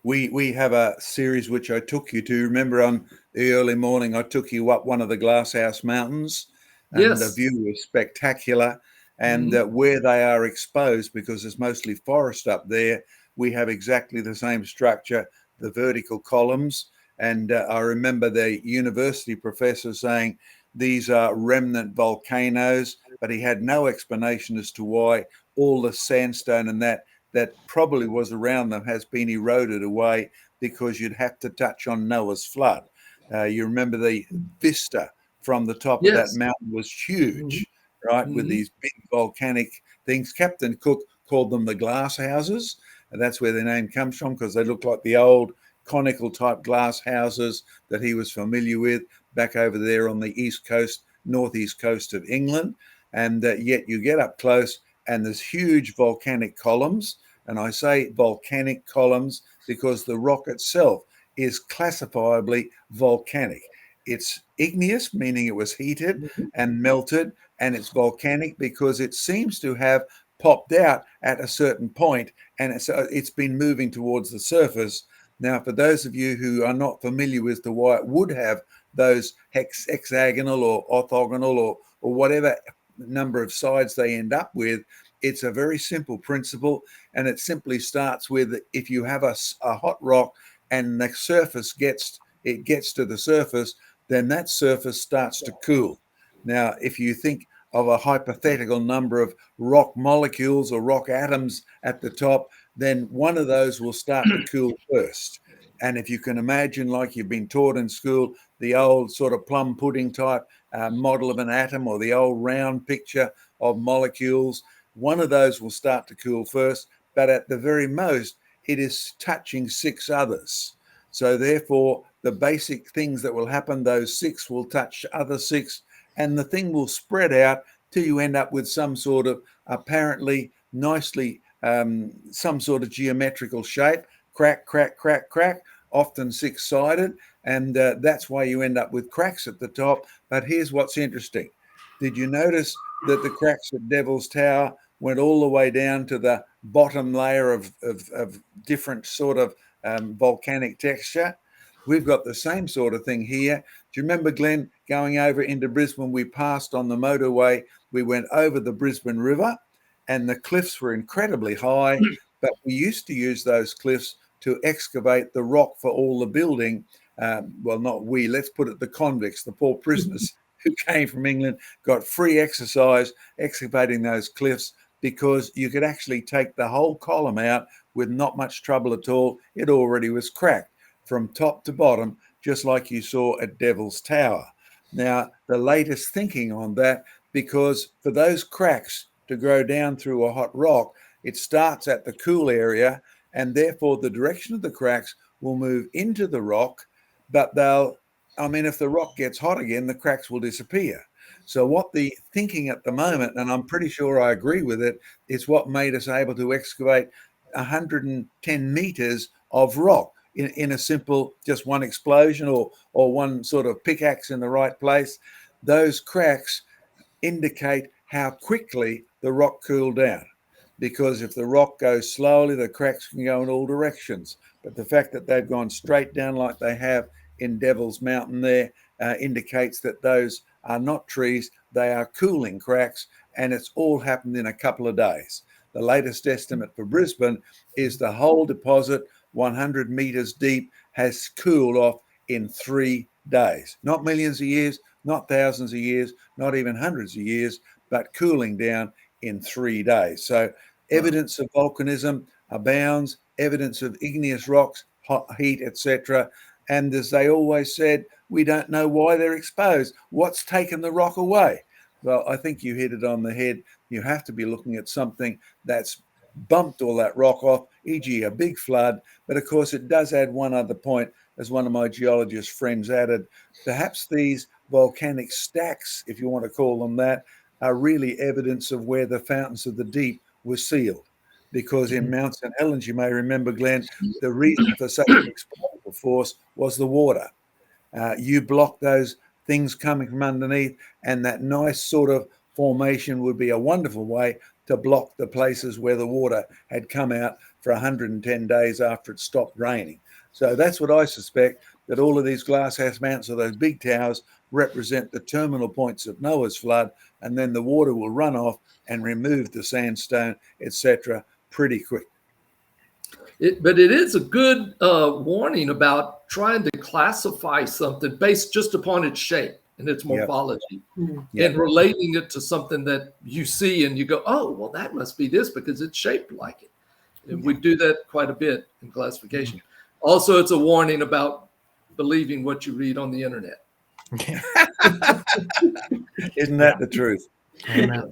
We have a series which I took you to. Remember, on the early morning, I took you up one of the Glasshouse Mountains, and the Yes. view was spectacular. And Mhm. where they are exposed, because there's mostly forest up there, we have exactly the same structure, the vertical columns. And I remember the university professor saying these are remnant volcanoes, but he had no explanation as to why all the sandstone and that probably was around them has been eroded away, because you'd have to touch on Noah's flood. You remember the vista from the top of that Yes. mountain was Mhm. huge, right? With Mhm. these big volcanic things. Captain Cook called them the glass houses, and that's where their name comes from, because they look like the old conical type glass houses that he was familiar with back over there on the east coast, northeast coast of England. And yet you get up close and there's huge volcanic columns. And I say volcanic columns because the rock itself is classifiably volcanic. It's igneous, meaning it was heated Mhm. and melted, and it's volcanic because it seems to have popped out at a certain point, and it's been moving towards the surface. Now, for those of you who are not familiar with the why it would have those hexagonal or orthogonal or whatever number of sides they end up with, it's a very simple principle, and it simply starts with, if you have a hot rock and the surface gets to the surface, then that surface starts to cool. Now, if you think of a hypothetical number of rock molecules or rock atoms at the top, then one of those will start to cool first. And if you can imagine, like you've been taught in school, the old sort of plum pudding type model of an atom, or the old round picture of molecules, one of those will start to cool first, but at the very most, it is touching six others. So therefore, the basic things that will happen, those six will touch other six, and the thing will spread out till you end up with some sort of apparently nicely, some sort of geometrical shape, crack, crack, crack, crack, often six-sided, and that's why you end up with cracks at the top. But here's what's interesting. Did you notice that the cracks at Devil's Tower went all the way down to the bottom layer of different sort of volcanic texture? We've got the same sort of thing here. Do you remember, Glenn, going over into Brisbane? We passed on the motorway, we went over the Brisbane River, and the cliffs were incredibly high, but we used to use those cliffs to excavate the rock for all the building. Well, not we, let's put it the convicts, the poor prisoners who came from England, got free exercise excavating those cliffs, because you could actually take the whole column out with not much trouble at all. It already was cracked from top to bottom, just like you saw at Devil's Tower. Now, the latest thinking on that, because for those cracks to grow down through a hot rock, it starts at the cool area, and therefore the direction of the cracks will move into the rock, but if the rock gets hot again, the cracks will disappear. So what the thinking at the moment, and I'm pretty sure I agree with it, is what made us able to excavate 110 meters of rock in a simple, just one explosion or one sort of pickaxe in the right place. Those cracks indicate how quickly the rock cooled down. Because if the rock goes slowly, the cracks can go in all directions. But the fact that they've gone straight down like they have in Devil's Mountain there indicates that those are not trees, they are cooling cracks, and it's all happened in a couple of days. The latest estimate for Brisbane is the whole deposit, 100 meters deep, has cooled off in 3 days. Not millions of years, not thousands of years, not even hundreds of years, but cooling down in 3 days. So Wow. evidence of volcanism abounds, evidence of igneous rocks, hot heat, etc. And as they always said, we don't know why they're exposed. What's taken the rock away? Well, I think you hit it on the head. You have to be looking at something that's bumped all that rock off, e.g., a big flood. But of course, it does add one other point, as one of my geologist friends added. Perhaps these volcanic stacks, if you want to call them that, are really evidence of where the fountains of the deep were sealed. Because in Mount St. Helens, you may remember, Glenn, the reason for such an explosive force was the water. You block those things coming from underneath, and that nice sort of formation would be a wonderful way to block the places where the water had come out for 110 days after it stopped raining. So that's what I suspect, that all of these glasshouse mountains or those big towers represent the terminal points of Noah's flood, and then the water will run off and remove the sandstone, etc., pretty quick. But it is a good warning about trying to classify something based just upon its shape and its morphology, and relating it to something that you see and you go, oh, well, that must be this because it's shaped like it. And we do that quite a bit in classification. Also, it's a warning about believing what you read on the internet. Isn't that the truth? Amen.